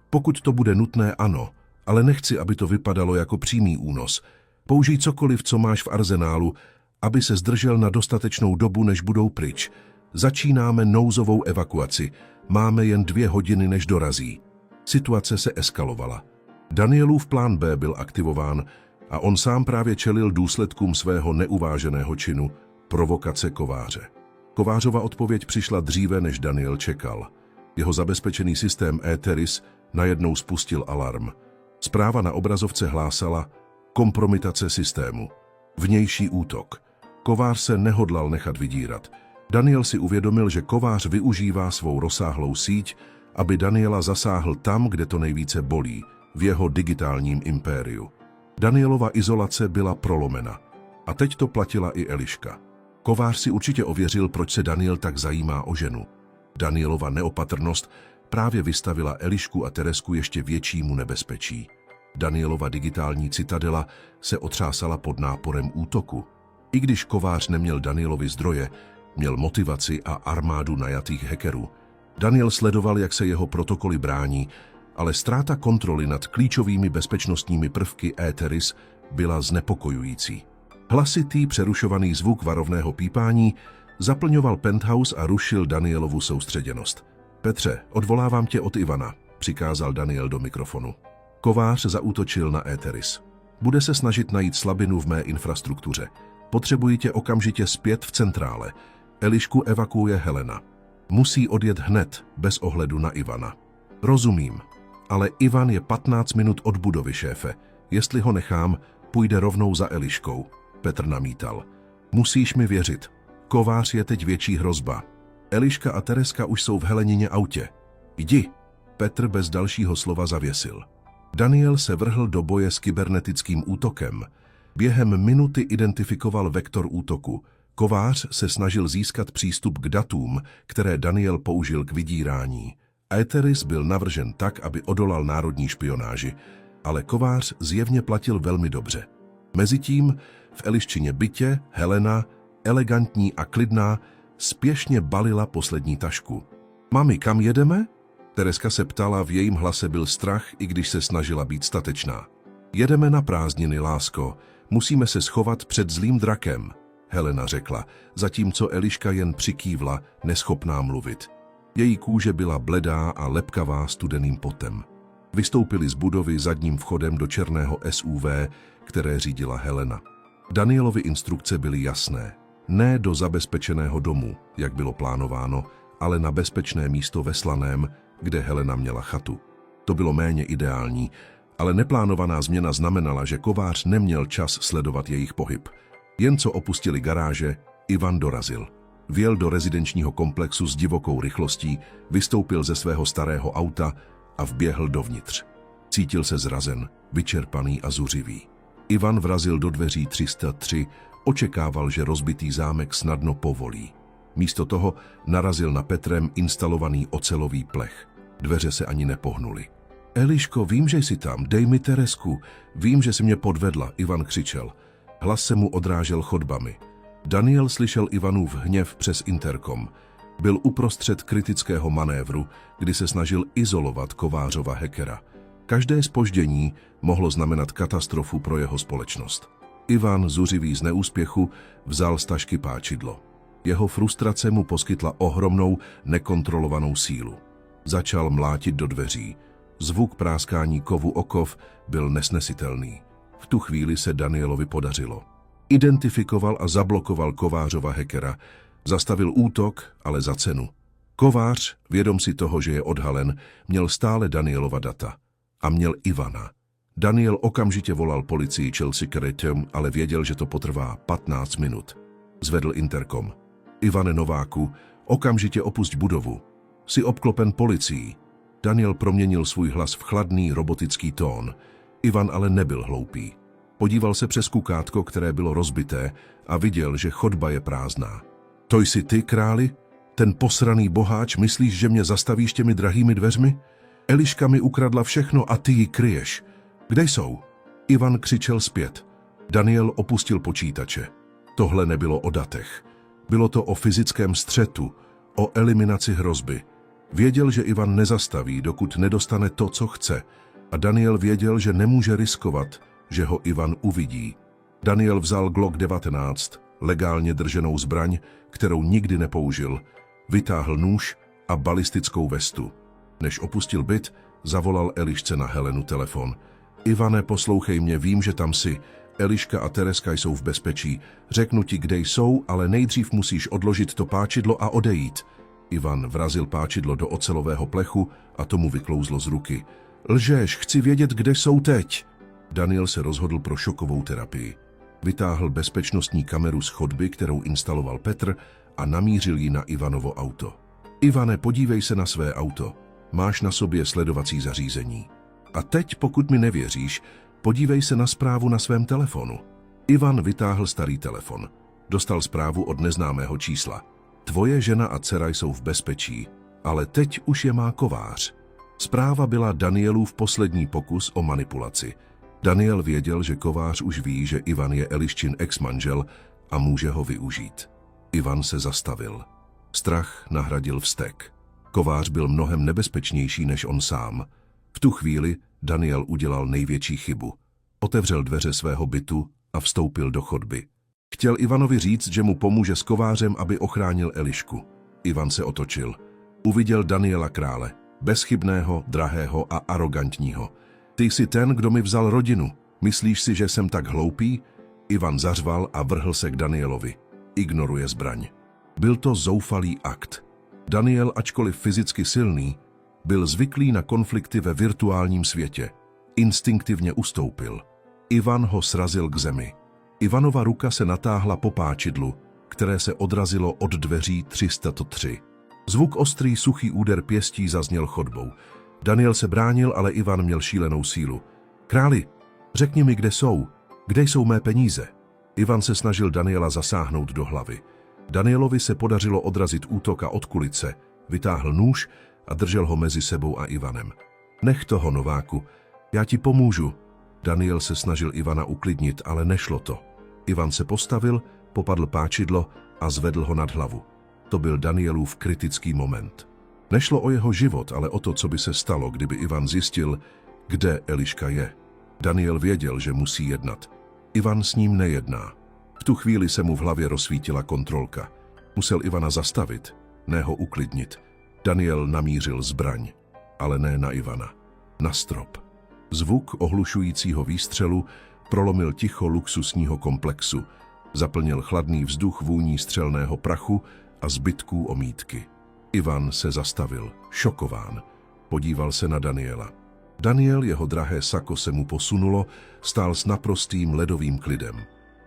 Pokud to bude nutné, ano, ale nechci, aby to vypadalo jako přímý únos. Použij cokoliv, co máš v arzenálu, aby se zdržel na dostatečnou dobu, než budou pryč. Začínáme nouzovou evakuaci. Máme jen 2 hodiny, než dorazí. Situace se eskalovala. Danielův plán B byl aktivován a on sám právě čelil důsledkům svého neuváženého činu, provokace Kováře. Kovářova odpověď přišla dříve, než Daniel čekal. Jeho zabezpečený systém Eteris najednou spustil alarm. Zpráva na obrazovce hlásala kompromitace systému, vnější útok. Kovář se nehodlal nechat vydírat. Daniel si uvědomil, že Kovář využívá svou rozsáhlou síť, aby Daniela zasáhl tam, kde to nejvíce bolí, v jeho digitálním impériu. Danielova izolace byla prolomena. A teď to platila i Eliška. Kovář si určitě ověřil, proč se Daniel tak zajímá o ženu. Danielova neopatrnost právě vystavila Elišku a Teresku ještě většímu nebezpečí. Danielova digitální citadela se otřásala pod náporem útoku. I když Kovář neměl Danielovi zdroje, měl motivaci a armádu najatých hackerů. Daniel sledoval, jak se jeho protokoly brání, ale ztráta kontroly nad klíčovými bezpečnostními prvky Eteris byla znepokojující. Hlasitý, přerušovaný zvuk varovného pípání zaplňoval penthouse a rušil Danielovu soustředěnost. Petře, odvolávám tě od Ivana, přikázal Daniel do mikrofonu. Kovář zaútočil na Eteris. Bude se snažit najít slabinu v mé infrastruktuře. Potřebuji tě okamžitě zpět v centrále. Elišku evakuuje Helena. Musí odjet hned, bez ohledu na Ivana. Rozumím, ale Ivan je 15 minut od budovy, šéfe. Jestli ho nechám, půjde rovnou za Eliškou. Petr namítal. Musíš mi věřit. Kovář je teď větší hrozba. Eliška a Tereska už jsou v Helenině autě. Jdi. Petr bez dalšího slova zavěsil. Daniel se vrhl do boje s kybernetickým útokem. Během minuty identifikoval vektor útoku. Kovář se snažil získat přístup k datům, které Daniel použil k vydírání. Eteris byl navržen tak, aby odolal národní špionáži, ale Kovář zjevně platil velmi dobře. Mezitím v Eliščině bytě Helena, elegantní a klidná, spěšně balila poslední tašku. Mami, kam jedeme? Tereska se ptala, v jejím hlase byl strach, i když se snažila být statečná. Jedeme na prázdniny, lásko. Musíme se schovat před zlým drakem, Helena řekla, zatímco Eliška jen přikývla, neschopná mluvit. Její kůže byla bledá a lepkavá studeným potem. Vystoupili z budovy zadním vchodem do černého SUV, které řídila Helena. Danielovy instrukce byly jasné. Ne do zabezpečeného domu, jak bylo plánováno, ale na bezpečné místo ve Slaném, kde Helena měla chatu. To bylo méně ideální, ale neplánovaná změna znamenala, že Kovář neměl čas sledovat jejich pohyb. Jen co opustili garáže, Ivan dorazil. Vjel do rezidenčního komplexu s divokou rychlostí, vystoupil ze svého starého auta a vběhl dovnitř. Cítil se zrazen, vyčerpaný a zuřivý. Ivan vrazil do dveří 303, očekával, že rozbitý zámek snadno povolí. Místo toho narazil na Petrem instalovaný ocelový plech. Dveře se ani nepohnuly. Eliško, vím, že jsi tam, dej mi Teresku. Vím, že jsi mě podvedla, Ivan křičel. Hlas se mu odrážel chodbami. Daniel slyšel Ivanův hněv přes interkom. Byl uprostřed kritického manévru, kdy se snažil izolovat Kovářova hackera. Každé zpoždění mohlo znamenat katastrofu pro jeho společnost. Ivan, zuřivý z neúspěchu, vzal z tašky páčidlo. Jeho frustrace mu poskytla ohromnou, nekontrolovanou sílu. Začal mlátit do dveří. Zvuk práskání kovu o kov byl nesnesitelný. V tu chvíli se Danielovi podařilo. Identifikoval a zablokoval Kovářova hackera. Zastavil útok, ale za cenu. Kovář, vědom si toho, že je odhalen, měl stále Danielova data. A měl Ivana. Daniel okamžitě volal policii Chelsea Cretum, ale věděl, že to potrvá 15 minut. Zvedl interkom. Ivane Nováku, okamžitě opusť budovu. Jsi obklopen policií. Daniel proměnil svůj hlas v chladný robotický tón. Ivan ale nebyl hloupý. Podíval se přes kukátko, které bylo rozbité, a viděl, že chodba je prázdná. To jsi ty, králi? Ten posraný boháč, myslíš, že mě zastavíš těmi drahými dveřmi? Eliška mi ukradla všechno a ty ji kryješ. Kde jsou? Ivan křičel zpět. Daniel opustil počítače. Tohle nebylo o datech. Bylo to o fyzickém střetu, o eliminaci hrozby. Věděl, že Ivan nezastaví, dokud nedostane to, co chce. A Daniel věděl, že nemůže riskovat, že ho Ivan uvidí. Daniel vzal Glock 19, legálně drženou zbraň, kterou nikdy nepoužil, vytáhl nůž a balistickou vestu. Než opustil byt, zavolal Elišce na Helenu telefon. Ivane, poslouchej mě, vím, že tam jsi. Eliška a Tereska jsou v bezpečí. Řeknu ti, kde jsou, ale nejdřív musíš odložit to páčidlo a odejít. Ivan vrazil páčidlo do ocelového plechu a tomu vyklouzlo z ruky. Lžeš, chci vědět, kde jsou teď. Daniel se rozhodl pro šokovou terapii. Vytáhl bezpečnostní kameru z chodby, kterou instaloval Petr, a namířil ji na Ivanovo auto. Ivane, podívej se na své auto. Máš na sobě sledovací zařízení. A teď, pokud mi nevěříš, podívej se na zprávu na svém telefonu. Ivan vytáhl starý telefon. Dostal zprávu od neznámého čísla. Tvoje žena a dcera jsou v bezpečí, ale teď už je má kovář. Zpráva byla Danielův poslední pokus o manipulaci. Daniel věděl, že kovář už ví, že Ivan je Eliščin ex-manžel a může ho využít. Ivan se zastavil. Strach nahradil vztek. Kovář byl mnohem nebezpečnější než on sám. V tu chvíli Daniel udělal největší chybu. Otevřel dveře svého bytu a vstoupil do chodby. Chtěl Ivanovi říct, že mu pomůže s kovářem, aby ochránil Elišku. Ivan se otočil. Uviděl Daniela Krále, bezchybného, drahého a arrogantního. Ty jsi ten, kdo mi vzal rodinu. Myslíš si, že jsem tak hloupý? Ivan zařval a vrhl se k Danielovi. Ignoruje zbraň. Byl to zoufalý akt. Daniel, ačkoliv fyzicky silný, byl zvyklý na konflikty ve virtuálním světě. Instinktivně ustoupil. Ivan ho srazil k zemi. Ivanova ruka se natáhla po páčidlu, které se odrazilo od dveří 303. Zvuk ostrý, suchý úder pěstí zazněl chodbou. Daniel se bránil, ale Ivan měl šílenou sílu. Králi, řekni mi, kde jsou. Kde jsou mé peníze? Ivan se snažil Daniela zasáhnout do hlavy. Danielovi se podařilo odrazit útok a od kulice. Vytáhl nůž a držel ho mezi sebou a Ivanem. Nech toho, nováku, já ti pomůžu. Daniel se snažil Ivana uklidnit, ale nešlo to. Ivan se postavil, popadl páčidlo a zvedl ho nad hlavu. To byl Danielův kritický moment. Nešlo o jeho život, ale o to, co by se stalo, kdyby Ivan zjistil, kde Eliška je. Daniel věděl, že musí jednat. Ivan s ním nejedná. V tu chvíli se mu v hlavě rozsvítila kontrolka. Musel Ivana zastavit, ne ho uklidnit. Daniel namířil zbraň, ale ne na Ivana. Na strop. Zvuk ohlušujícího výstřelu prolomil ticho luxusního komplexu. Zaplnil chladný vzduch vůní střelného prachu a zbytků omítky. Ivan se zastavil, šokován. Podíval se na Daniela. Daniel, jeho drahé sako se mu posunulo, stál s naprostým ledovým klidem.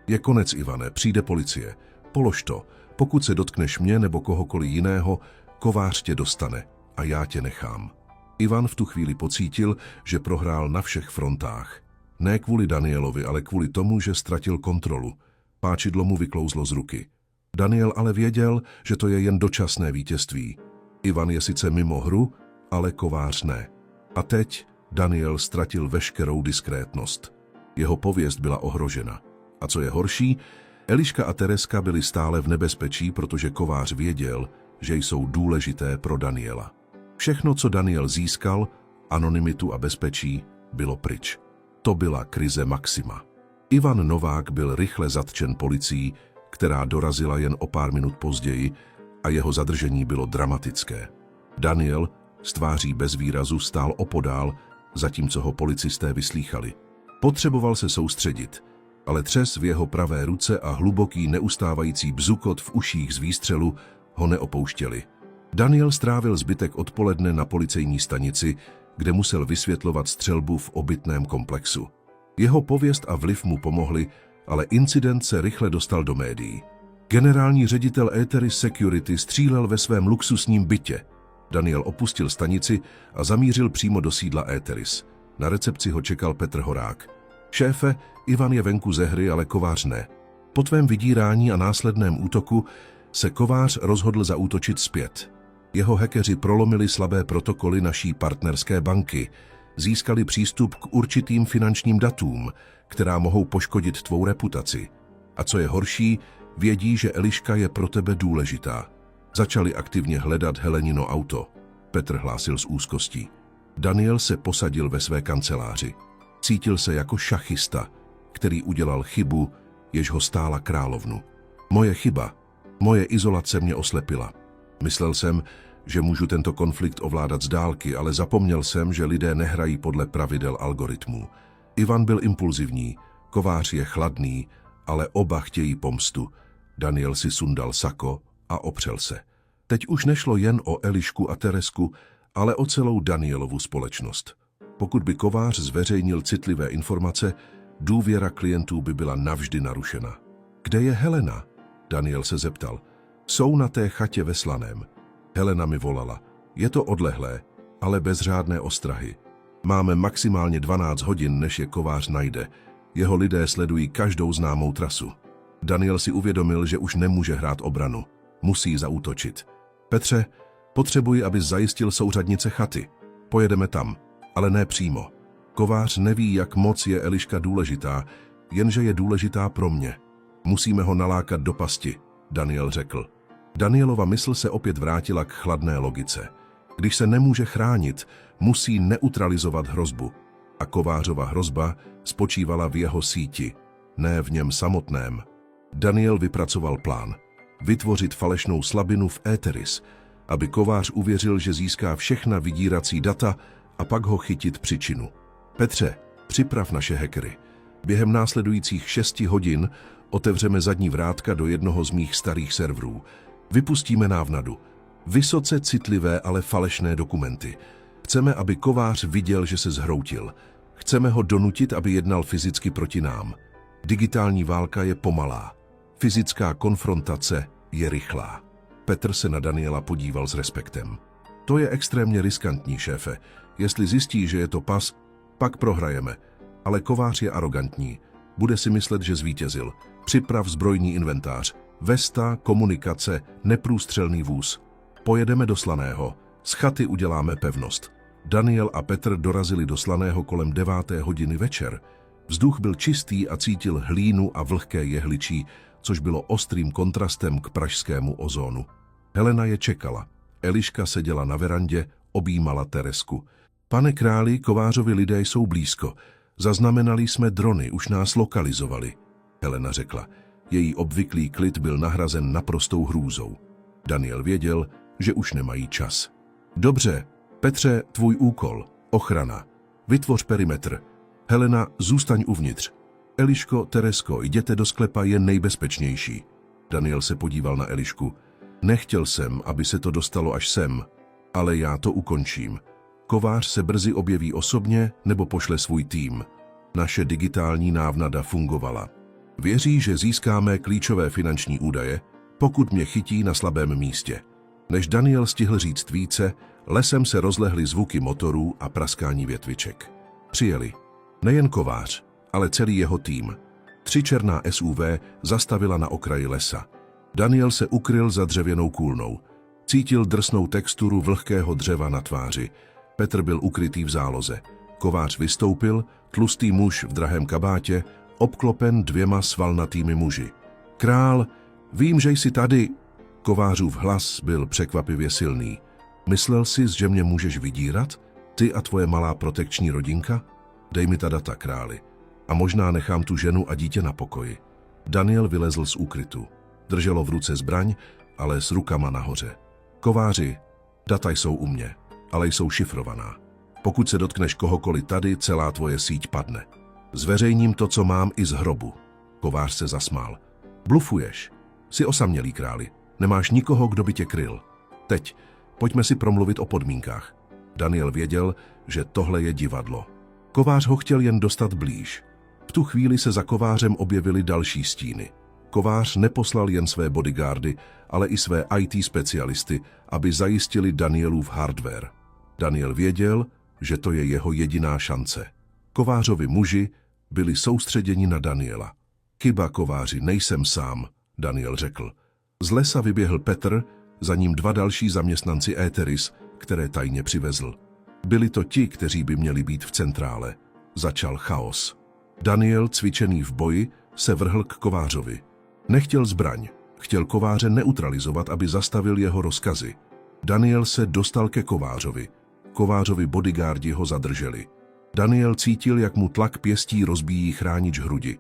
Je konec, Ivane, přijde policie. Polož to. Pokud se dotkneš mě nebo kohokoliv jiného, kovář tě dostane a já tě nechám. Ivan v tu chvíli pocítil, že prohrál na všech frontách. Ne kvůli Danielovi, ale kvůli tomu, že ztratil kontrolu. Páčidlo mu vyklouzlo z ruky. Daniel ale věděl, že to je jen dočasné vítězství. Ivan je sice mimo hru, ale kovář ne. A teď Daniel ztratil veškerou diskrétnost. Jeho pověst byla ohrožena. A co je horší, Eliška a Tereska byly stále v nebezpečí, protože kovář věděl, že jsou důležité pro Daniela. Všechno, co Daniel získal, anonymitu a bezpečí, bylo pryč. To byla krize maxima. Ivan Novák byl rychle zatčen policií, která dorazila jen o pár minut později, a jeho zadržení bylo dramatické. Daniel s tváří bez výrazu stál opodál, zatímco ho policisté vyslýchali. Potřeboval se soustředit, ale třes v jeho pravé ruce a hluboký neustávající bzukot v uších z výstřelu ho neopouštěli. Daniel strávil zbytek odpoledne na policejní stanici, kde musel vysvětlovat střelbu v obytném komplexu. Jeho pověst a vliv mu pomohli, ale incident se rychle dostal do médií. Generální ředitel Eteris Security střílel ve svém luxusním bytě. Daniel opustil stanici a zamířil přímo do sídla Eteris. Na recepci ho čekal Petr Horák. Šéfe, Ivan je venku ze hry, ale kovář ne. Po tvém vydírání a následném útoku se kovář rozhodl zaútočit zpět. Jeho hackeři prolomili slabé protokoly naší partnerské banky, získali přístup k určitým finančním datům, která mohou poškodit tvou reputaci. A co je horší, vědí, že Eliška je pro tebe důležitá. Začali aktivně hledat Helenino auto. Petr hlásil s úzkostí. Daniel se posadil ve své kanceláři. Cítil se jako šachista, který udělal chybu, jež ho stála královnu. Moje chyba, moje izolace mě oslepila. Myslel jsem, že můžu tento konflikt ovládat z dálky, ale zapomněl jsem, že lidé nehrají podle pravidel algoritmů. Ivan byl impulzivní, Kovář je chladný, ale oba chtějí pomstu. Daniel si sundal sako a opřel se. Teď už nešlo jen o Elišku a Teresku, ale o celou Danielovu společnost. Pokud by Kovář zveřejnil citlivé informace, důvěra klientů by byla navždy narušena. Kde je Helena? Daniel se zeptal. Jsou na té chatě ve Slaném. Helena mi volala. Je to odlehlé, ale bez řádné ostrahy. Máme maximálně 12 hodin, než je Kovář najde. Jeho lidé sledují každou známou trasu. Daniel si uvědomil, že už nemůže hrát obranu. Musí zaútočit. Petře, potřebuji, abys zajistil souřadnice chaty. Pojedeme tam, ale ne přímo. Kovář neví, jak moc je Eliška důležitá, jenže je důležitá pro mě. Musíme ho nalákat do pasti, Daniel řekl. Danielova mysl se opět vrátila k chladné logice. Když se nemůže chránit, musí neutralizovat hrozbu. A Kovářova hrozba spočívala v jeho síti, ne v něm samotném. Daniel vypracoval plán. Vytvořit falešnou slabinu v Eteris, aby Kovář uvěřil, že získá všechna vydírací data a pak ho chytit při činu. Petře, připrav naše hackery. Během následujících 6 hodin otevřeme zadní vrátka do jednoho z mých starých serverů. Vypustíme návnadu. Vysoce citlivé, ale falešné dokumenty. Chceme, aby Kovář viděl, že se zhroutil. Chceme ho donutit, aby jednal fyzicky proti nám. Digitální válka je pomalá. Fyzická konfrontace je rychlá. Petr se na Daniela podíval s respektem. To je extrémně riskantní, šéfe. Jestli zjistí, že je to pas, pak prohrajeme. Ale Kovář je arrogantní. Bude si myslet, že zvítězil. Připrav zbrojní inventář. Vesta, komunikace, neprůstřelný vůz. Pojedeme do Slaného. Z chaty uděláme pevnost. Daniel a Petr dorazili do Slaného kolem 9. hodiny večer. Vzduch byl čistý a cítil hlínu a vlhké jehličí, což bylo ostrým kontrastem k pražskému ozónu. Helena je čekala. Eliška seděla na verandě, objímala Teresku. Pane králi, Kovářovi lidé jsou blízko. Zaznamenali jsme drony, už nás lokalizovali. Helena řekla. Její obvyklý klid byl nahrazen naprostou hrůzou. Daniel věděl, že už nemají čas. Dobře, Petře, tvůj úkol. Ochrana. Vytvoř perimetr. Helena, zůstaň uvnitř. Eliško, Teresko, jděte do sklepa, je nejbezpečnější. Daniel se podíval na Elišku. Nechtěl jsem, aby se to dostalo až sem, ale já to ukončím. Kovář se brzy objeví osobně nebo pošle svůj tým. Naše digitální návnada fungovala. Věří, že získáme klíčové finanční údaje, pokud mě chytí na slabém místě. Než Daniel stihl říct více, lesem se rozlehly zvuky motorů a praskání větviček. Přijeli. Nejen Kovář, ale celý jeho tým. 3 černá SUV zastavila na okraji lesa. Daniel se ukryl za dřevěnou kůlnou. Cítil drsnou texturu vlhkého dřeva na tváři. Petr byl ukrytý v záloze. Kovář vystoupil, tlustý muž v drahém kabátě, obklopen 2 svalnatými muži. Král, vím, že jsi tady. Kovářův hlas byl překvapivě silný. Myslel jsi, že mě můžeš vydírat? Ty a tvoje malá protekční rodinka? Dej mi ta data, králi. A možná nechám tu ženu a dítě na pokoji. Daniel vylezl z úkrytu. Drželo v ruce zbraň, ale s rukama nahoře. Kováři, data jsou u mě, ale jsou šifrovaná. Pokud se dotkneš kohokoliv tady, celá tvoje síť padne. Zveřejním to, co mám, i z hrobu. Kovář se zasmál. Blufuješ. Jsi osamělý, králi. Nemáš nikoho, kdo by tě kryl. Teď, pojďme si promluvit o podmínkách. Daniel věděl, že tohle je divadlo. Kovář ho chtěl jen dostat blíž. V tu chvíli se za Kovářem objevily další stíny. Kovář neposlal jen své bodyguardy, ale i své IT specialisty, aby zajistili Danielův hardware. Daniel věděl, že to je jeho jediná šance. Kovářovi muži byli soustředěni na Daniela. Chyba, Kováři, nejsem sám, Daniel řekl. Z lesa vyběhl Petr, za ním 2 další zaměstnanci Eteris, které tajně přivezl. Byli to ti, kteří by měli být v centrále. Začal chaos. Daniel, cvičený v boji, se vrhl k Kovářovi. Nechtěl zbraň, chtěl Kováře neutralizovat, aby zastavil jeho rozkazy. Daniel se dostal ke Kovářovi. Kovářovi bodyguardi ho zadrželi. Daniel cítil, jak mu tlak pěstí rozbíjí chránič hrudi.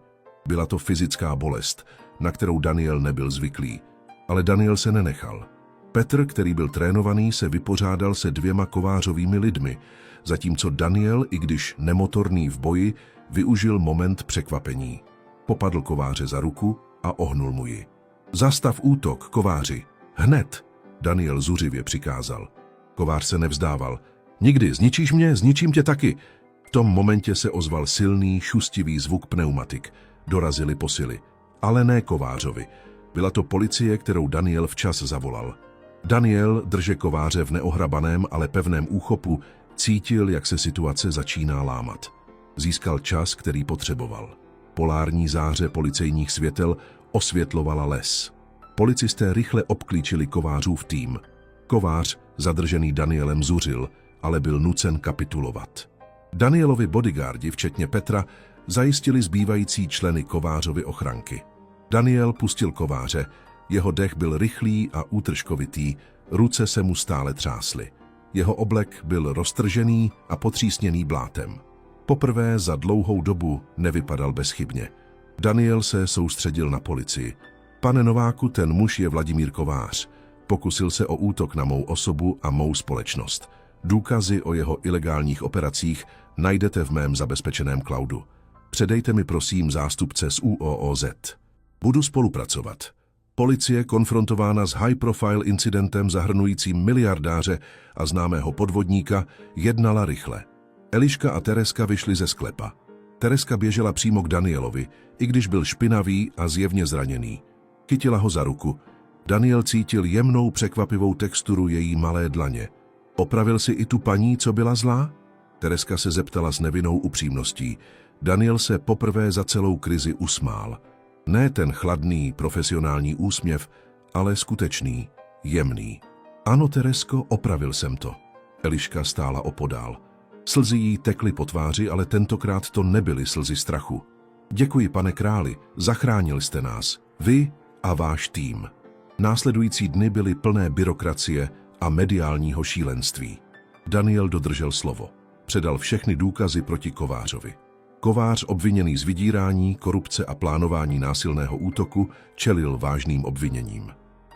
Byla to fyzická bolest, na kterou Daniel nebyl zvyklý. Ale Daniel se nenechal. Petr, který byl trénovaný, se vypořádal se 2 Kovářovými lidmi, zatímco Daniel, i když nemotorný v boji, využil moment překvapení. Popadl kováře za ruku a ohnul mu ji. Zastav útok, kováři. Hned, Daniel zuřivě přikázal. Kovář se nevzdával. Nikdy, zničíš mě, zničím tě taky. V tom momentě se ozval silný, šustivý zvuk pneumatik. Dorazili posily. Ale ne kovářovi. Byla to policie, kterou Daniel včas zavolal. Daniel, drže kováře v neohrabaném, ale pevném úchopu, cítil, jak se situace začíná lámat. Získal čas, který potřeboval. Polární záře policejních světel osvětlovala les. Policisté rychle obklíčili kovářův tým. Kovář, zadržený Danielem, zuřil, ale byl nucen kapitulovat. Danielovi bodyguardi, včetně Petra, zajistili zbývající členy kovářovy ochranky. Daniel pustil kováře, jeho dech byl rychlý a útržkovitý, ruce se mu stále třásly. Jeho oblek byl roztržený a potřísněný blátem. Poprvé za dlouhou dobu nevypadal bezchybně. Daniel se soustředil na policii. Pane Nováku, ten muž je Vladimír Kovář. Pokusil se o útok na mou osobu a mou společnost. Důkazy o jeho ilegálních operacích najdete v mém zabezpečeném cloudu. Předejte mi prosím zástupce z ÚOOZ. Budu spolupracovat. Policie, konfrontována s high-profile incidentem zahrnujícím miliardáře a známého podvodníka, jednala rychle. Eliška a Tereska vyšly ze sklepa. Tereska běžela přímo k Danielovi, i když byl špinavý a zjevně zraněný. Chytila ho za ruku. Daniel cítil jemnou, překvapivou texturu její malé dlaně. Opravil si i tu paní, co byla zlá? Tereska se zeptala s nevinnou upřímností. Daniel se poprvé za celou krizi usmál. Ne ten chladný, profesionální úsměv, ale skutečný, jemný. Ano, Teresko, opravil jsem to. Eliška stála opodál. Slzy jí tekly po tváři, ale tentokrát to nebyly slzy strachu. Děkuji, pane králi, zachránil jste nás. Vy a váš tým. Následující dny byly plné byrokracie a mediálního šílenství. Daniel dodržel slovo. Předal všechny důkazy proti Kovářovi. Kovář, obviněný z vydírání, korupce a plánování násilného útoku, čelil vážným obviněním.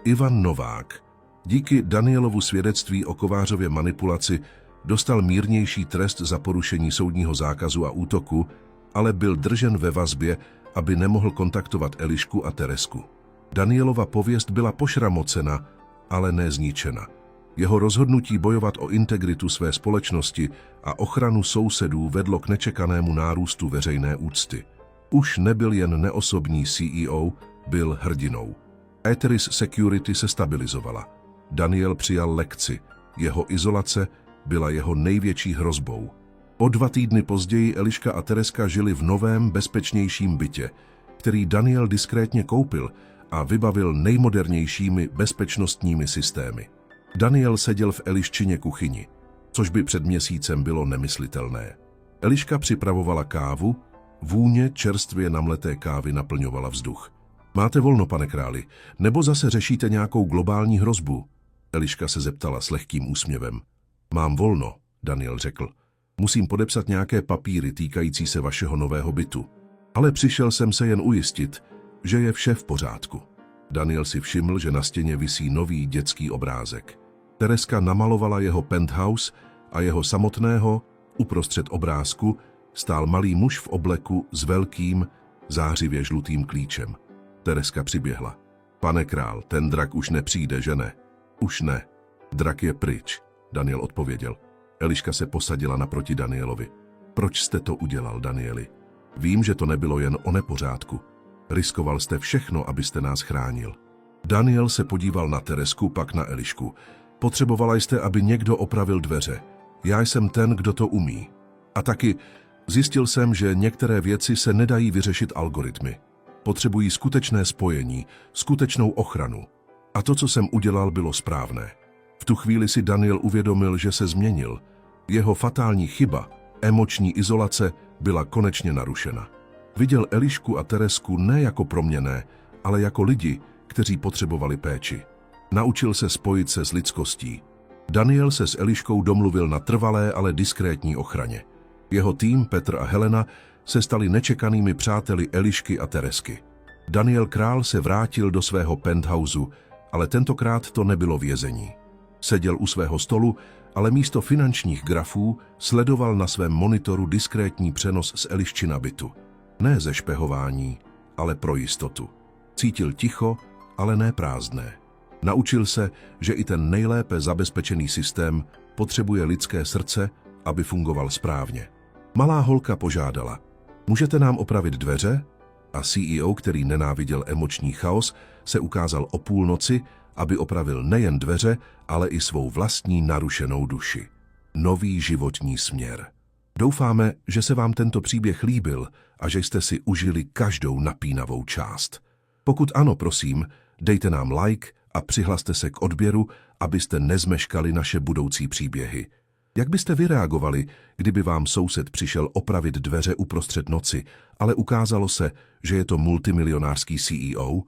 Ivan Novák. Díky Danielovu svědectví o Kovářově manipulaci dostal mírnější trest za porušení soudního zákazu a útoku, ale byl držen ve vazbě, aby nemohl kontaktovat Elišku a Teresku. Danielova pověst byla pošramocena, ale ne zničena. Jeho rozhodnutí bojovat o integritu své společnosti a ochranu sousedů vedlo k nečekanému nárůstu veřejné úcty. Už nebyl jen neosobní CEO, byl hrdinou. Eteris Security se stabilizovala. Daniel přijal lekci. Jeho izolace byla jeho největší hrozbou. O 2 týdny později Eliška a Tereska žili v novém, bezpečnějším bytě, který Daniel diskrétně koupil a vybavil nejmodernějšími bezpečnostními systémy. Daniel seděl v Eliščině kuchyni, což by před měsícem bylo nemyslitelné. Eliška připravovala kávu, vůně čerstvě namleté kávy naplňovala vzduch. Máte volno, pane králi, nebo zase řešíte nějakou globální hrozbu? Eliška se zeptala s lehkým úsměvem. Mám volno, Daniel řekl. Musím podepsat nějaké papíry týkající se vašeho nového bytu. Ale přišel jsem se jen ujistit, že je vše v pořádku. Daniel si všiml, že na stěně visí nový dětský obrázek. Tereska namalovala jeho penthouse a jeho samotného, uprostřed obrázku, stál malý muž v obleku s velkým, zářivě žlutým klíčem. Tereska přiběhla. Pane král, ten drak už nepřijde, že ne? Už ne. Drak je pryč, Daniel odpověděl. Eliška se posadila naproti Danielovi. Proč jste to udělal, Danieli? Vím, že to nebylo jen o nepořádku. Riskoval jste všechno, abyste nás chránil. Daniel se podíval na Teresku, pak na Elišku. Potřebovala jste, aby někdo opravil dveře. Já jsem ten, kdo to umí. A taky zjistil jsem, že některé věci se nedají vyřešit algoritmy. Potřebují skutečné spojení, skutečnou ochranu. A to, co jsem udělal, bylo správné. V tu chvíli si Daniel uvědomil, že se změnil. Jeho fatální chyba, emoční izolace, byla konečně narušena. Viděl Elišku a Teresku ne jako proměnné, ale jako lidi, kteří potřebovali péči. Naučil se spojit se s lidskostí. Daniel se s Eliškou domluvil na trvalé, ale diskrétní ochraně. Jeho tým, Petr a Helena, se stali nečekanými přáteli Elišky a Teresky. Daniel Král se vrátil do svého penthouseu, ale tentokrát to nebylo vězení. Seděl u svého stolu ale místo finančních grafů sledoval na svém monitoru diskrétní přenos z Eliščina bytu. Ne ze špehování, ale pro jistotu. Cítil ticho, ale ne prázdné. Naučil se, že i ten nejlépe zabezpečený systém potřebuje lidské srdce, aby fungoval správně. Malá holka požádala: můžete nám opravit dveře? A CEO, který nenáviděl emoční chaos, se ukázal o půlnoci, aby opravil nejen dveře, ale i svou vlastní narušenou duši. Nový životní směr. Doufáme, že se vám tento příběh líbil a že jste si užili každou napínavou část. Pokud ano, prosím, dejte nám like a přihlaste se k odběru, abyste nezmeškali naše budoucí příběhy. Jak byste vy reagovali, kdyby vám soused přišel opravit dveře uprostřed noci, ale ukázalo se, že je to multimilionářský CEO?